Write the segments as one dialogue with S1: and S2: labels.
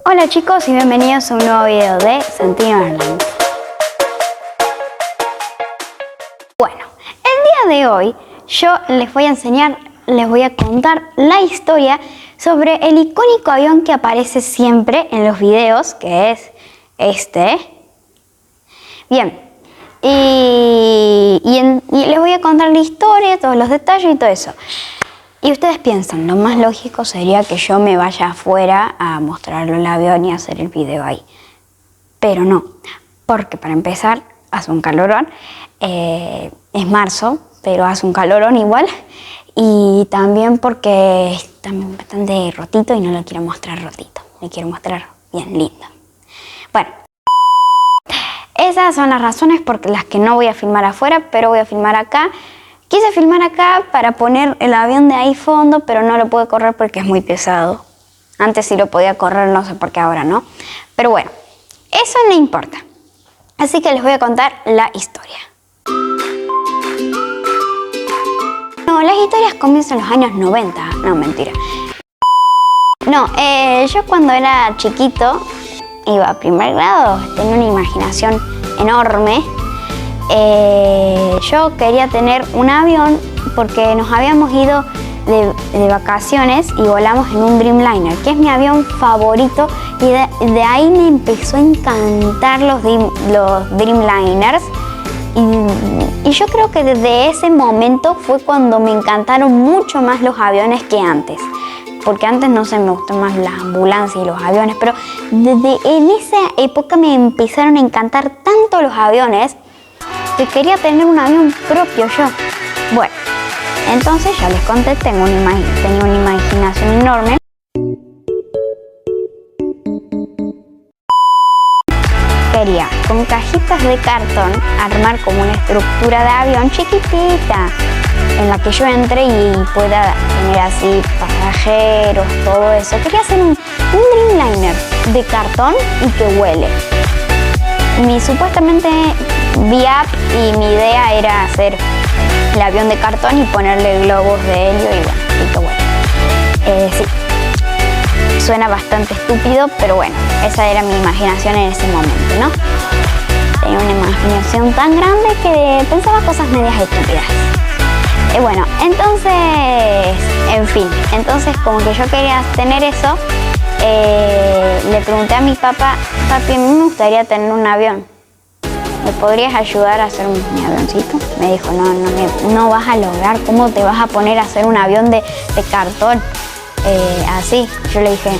S1: Hola chicos y bienvenidos a un nuevo video de Santino Airlines. Bueno, el día de hoy yo les voy a contar la historia sobre el icónico avión que aparece siempre en los videos, que es este. Bien, y les voy a contar la historia, todos los detalles y todo eso. Y ustedes piensan, lo más lógico sería que yo me vaya afuera a mostrarlo el avión y hacer el video ahí. Pero no, porque para empezar hace un calorón, es marzo, pero hace un calorón igual. Y también porque es también bastante rotito y no lo quiero mostrar rotito, me quiero mostrar bien lindo. Bueno, esas son las razones por las que no voy a filmar afuera, pero voy a filmar acá. Quise filmar acá para poner el avión de ahí fondo, pero no lo pude correr porque es muy pesado. Antes sí lo podía correr, no sé por qué ahora no. Pero bueno, eso no importa. Así que les voy a contar la historia. No, las historias comienzan en los años 90. No, mentira. No, yo cuando era chiquito, iba a primer grado, tenía una imaginación enorme. Yo quería tener un avión porque nos habíamos ido de vacaciones y volamos en un Dreamliner, que es mi avión favorito, y de ahí me empezó a encantar los Dreamliners y yo creo que desde ese momento fue cuando me encantaron mucho más los aviones que antes, porque antes no sé, me gustan más las ambulancias y los aviones, pero en esa época me empezaron a encantar tanto los aviones que quería tener un avión propio yo. Bueno, entonces ya les conté, tenía una imaginación enorme. Quería, con cajitas de cartón, armar como una estructura de avión chiquitita, en la que yo entre y pueda tener así pasajeros, todo eso. Quería hacer un Dreamliner de cartón y que huele. Supuestamente vi app y mi idea era hacer el avión de cartón y ponerle globos de helio y bueno. Sí, suena bastante estúpido, pero bueno, esa era mi imaginación en ese momento, ¿no? Tenía una imaginación tan grande que pensaba cosas medias estúpidas. Bueno, entonces, en fin, como que yo quería tener eso, le pregunté a mi papá: papi, a mí me gustaría tener un avión. ¿Me podrías ayudar a hacer mi avioncito? Me dijo, no vas a lograr, ¿cómo te vas a poner a hacer un avión de cartón? Así. Yo le dije,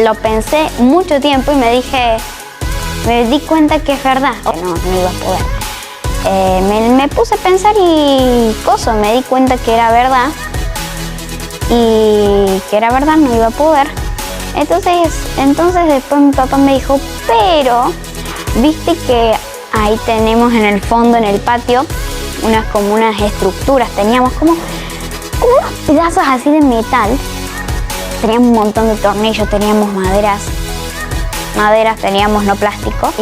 S1: lo pensé mucho tiempo y me di cuenta que es verdad. No iba a poder. Me puse a pensar y me di cuenta que era verdad. Y que era verdad, no iba a poder. Entonces después mi papá me dijo, pero viste que ahí tenemos en el fondo, en el patio, como unas estructuras, teníamos como unos pedazos así de metal, teníamos un montón de tornillos, teníamos maderas, teníamos no plástico,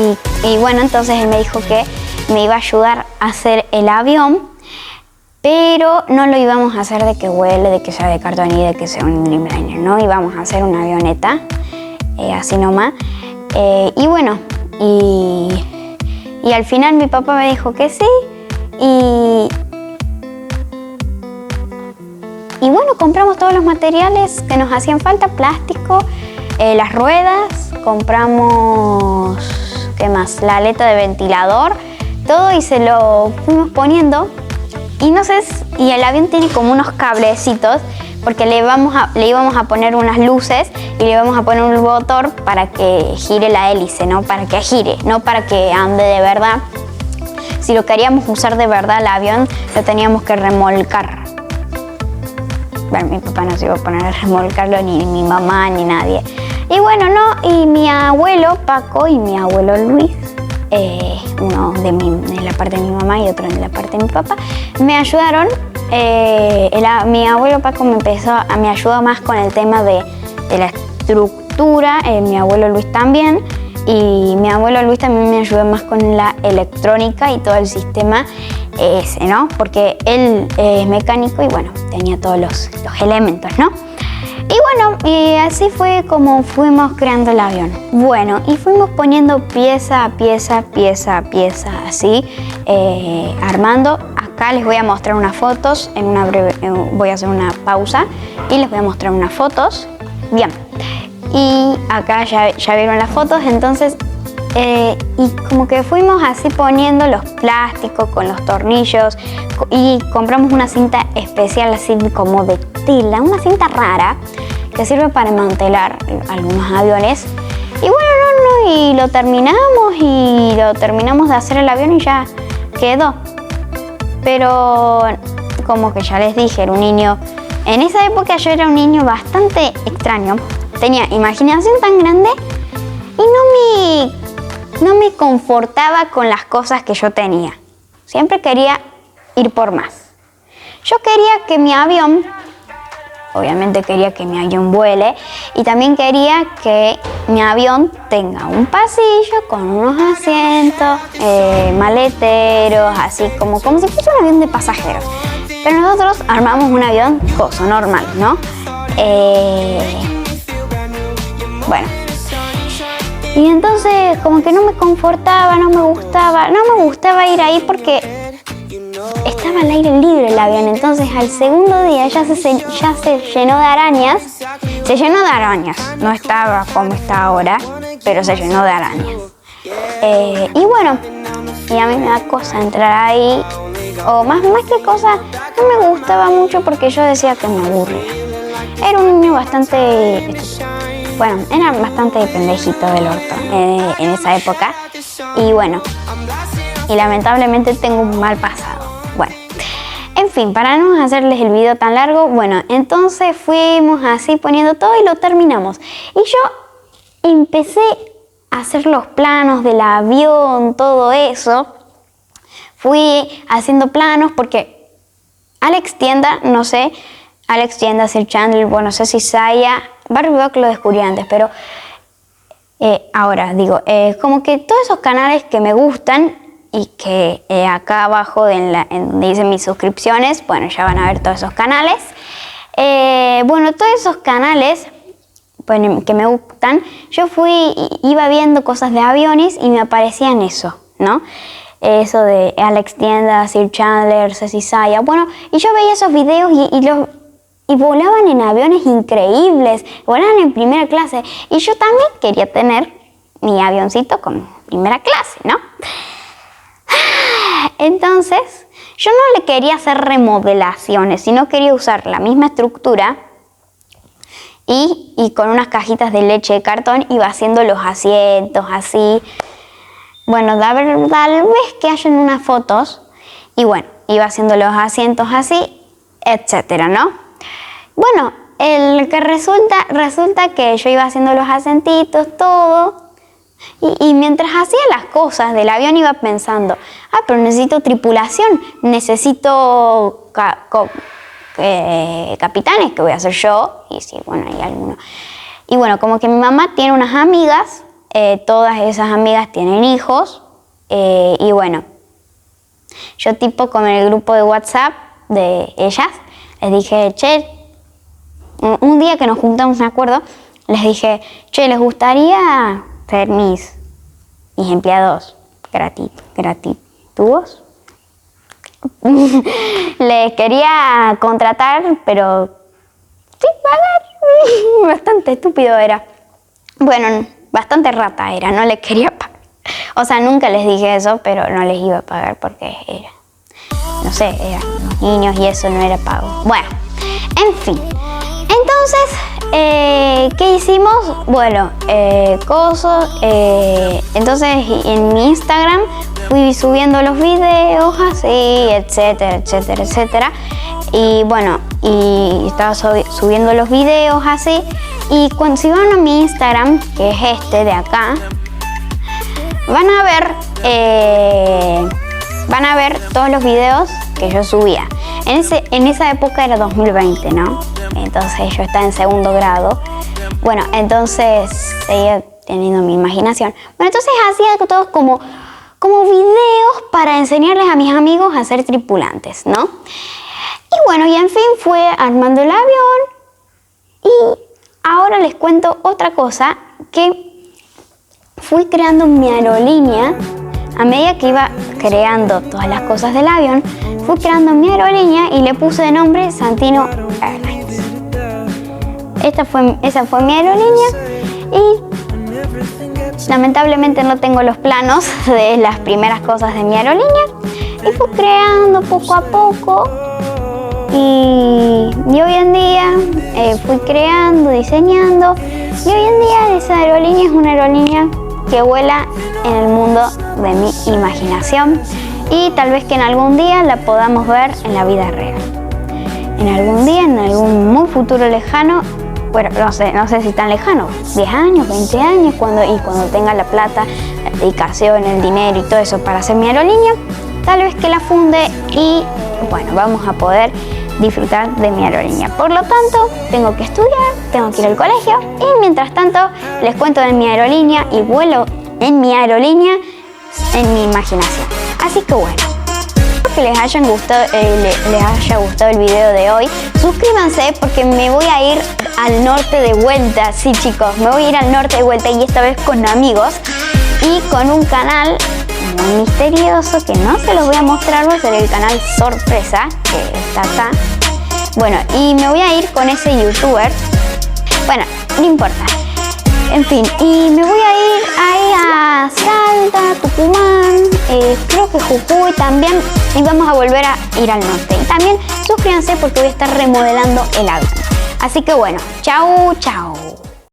S1: y bueno, entonces él me dijo que me iba a ayudar a hacer el avión, pero no lo íbamos a hacer de que huele, de que sea de cartón y de que sea un Dreamliner, no, íbamos a hacer una avioneta, así nomás. Y bueno, y al final mi papá me dijo que sí, y bueno, compramos todos los materiales que nos hacían falta, plástico, las ruedas, compramos, ¿qué más? La aleta de ventilador, todo, y se lo fuimos poniendo. Y no sé, y el avión tiene como unos cablecitos, porque le íbamos a poner unas luces y le íbamos a poner un motor para que gire la hélice, ¿no? Para que gire, no para que ande de verdad. Si lo queríamos usar de verdad el avión, lo teníamos que remolcar. Bueno, mi papá no se iba a poner a remolcarlo, ni mi mamá, ni nadie. Y bueno, y mi abuelo Paco y mi abuelo Luis, uno de la parte de mi mamá y otro de la parte de mi papá, me ayudaron. Mi abuelo Paco me ayudó más con el tema de la estructura, mi abuelo Luis también, y mi abuelo Luis también me ayudó más con la electrónica y todo el sistema ese, ¿no? Porque él es mecánico y bueno, tenía todos los elementos, ¿no? Y bueno, y así fue como fuimos creando el avión. Bueno, y fuimos poniendo pieza a pieza, pieza a pieza, así, armando. Acá les voy a mostrar unas fotos, voy a hacer una pausa y les voy a mostrar unas fotos. Bien, y acá ya vieron las fotos, entonces, y como que fuimos así poniendo los plásticos con los tornillos y compramos una cinta especial así como de tela, una cinta rara que sirve para desmantelar algunos aviones. Y bueno, y lo terminamos de hacer el avión y ya quedó. Pero como que ya les dije, era un niño, en esa época yo era un niño bastante extraño, tenía imaginación tan grande y no me confortaba con las cosas que yo tenía. Siempre quería ir por más. Yo quería que mi avión, obviamente quería que mi avión vuele y también quería que mi avión tenga un pasillo con unos asientos, maleteros, así como si fuese un avión de pasajeros. Pero nosotros armamos un avión normal, ¿no? Bueno. Y entonces como que no me confortaba, no me gustaba ir ahí porque estaba al aire libre el avión. Entonces al segundo día ya se llenó de arañas. Se llenó de arañas, no estaba como está ahora, pero se llenó de arañas. Y bueno, y a mí me da cosa entrar ahí, o más que cosa, no me gustaba mucho porque yo decía que me aburría. Era un niño bastante... Bueno, era bastante pendejito del orto en esa época. Y bueno, y lamentablemente tengo un mal pasado. Bueno, en fin, para no hacerles el video tan largo, bueno, entonces fuimos así poniendo todo y lo terminamos. Y yo empecé a hacer los planos del avión, todo eso. Fui haciendo planos porque Alex Tienda, no sé, Alex Tienda, Sir Chandler, bueno, no sé si Saya... Barbie Buck lo descubrí antes, pero ahora digo, como que todos esos canales que me gustan y que acá abajo en donde dicen mis suscripciones, bueno, ya van a ver todos esos canales. Bueno, todos esos canales bueno, que me gustan, yo iba viendo cosas de aviones y me aparecían eso, ¿no? Eso de Alex Tienda, Sir Chandler, Ceci Saya, bueno, y yo veía esos videos y volaban en aviones increíbles, volaban en primera clase. Y yo también quería tener mi avioncito con primera clase, ¿no? Entonces, yo no le quería hacer remodelaciones, sino quería usar la misma estructura y con unas cajitas de leche de cartón iba haciendo los asientos así. Bueno, tal vez que hayan unas fotos. Y bueno, iba haciendo los asientos así, etcétera, ¿no? Bueno, el que resulta que yo iba haciendo los asentitos, todo, y mientras hacía las cosas del avión iba pensando, pero necesito tripulación, necesito capitanes, que voy a hacer yo, y sí, bueno, hay algunos. Y bueno, como que mi mamá tiene unas amigas, todas esas amigas tienen hijos, y bueno, yo tipo con el grupo de WhatsApp de ellas, les dije, che, un día que nos juntamos, me acuerdo, les dije, che, ¿les gustaría ser mis empleados gratuitos? Les quería contratar, pero sin pagar. Bastante estúpido era. Bueno, bastante rata era, no les quería pagar. O sea, nunca les dije eso, pero no les iba a pagar porque era, no sé, eran los niños y eso no era pago. Bueno, en fin. Entonces, ¿qué hicimos? Bueno, entonces en mi Instagram fui subiendo los videos así, etcétera, etcétera, etcétera. Y bueno, y estaba subiendo los videos así. Y si van a mi Instagram, que es este de acá, van a ver todos los videos que yo subía. En esa época era 2020, ¿no? Entonces yo estaba en segundo grado. Bueno, entonces seguía teniendo mi imaginación. Bueno, entonces hacía todos como videos para enseñarles a mis amigos a ser tripulantes, ¿no? Y bueno, y en fin fue armando el avión. Y ahora les cuento otra cosa, que fui creando mi aerolínea. A medida que iba creando todas las cosas del avión, fui creando mi aerolínea y le puse de nombre Santino Airlines. Esa fue mi aerolínea y lamentablemente no tengo los planos de las primeras cosas de mi aerolínea. Y fui creando poco a poco y hoy en día fui creando, diseñando, y hoy en día esa aerolínea es una aerolínea que vuela en el mundo de mi imaginación, y tal vez que en algún día la podamos ver en la vida real. En algún día, en algún muy futuro lejano, bueno, no sé si tan lejano, 10 años, 20 años, cuando tenga la plata, la dedicación, el dinero y todo eso para hacer mi aerolínea, tal vez que la funde y bueno, vamos a poder disfrutar de mi aerolínea. Por lo tanto, tengo que estudiar, tengo que ir al colegio, y mientras tanto les cuento de mi aerolínea y vuelo en mi aerolínea en mi imaginación. Así que bueno, espero que les haya gustado el video de hoy. Suscríbanse porque me voy a ir al norte de vuelta. Sí, chicos, me voy a ir al norte de vuelta, y esta vez con amigos y con un canal muy misterioso que no se los voy a mostrar, va a ser el canal sorpresa que está acá. Bueno, y me voy a ir con ese youtuber, bueno, no importa, en fin, y me voy a ir ahí a Salta, Tucumán, creo que Jujuy también, y vamos a volver a ir al norte. Y también suscríbanse porque voy a estar remodelando el avión. Así que bueno, chau, chau.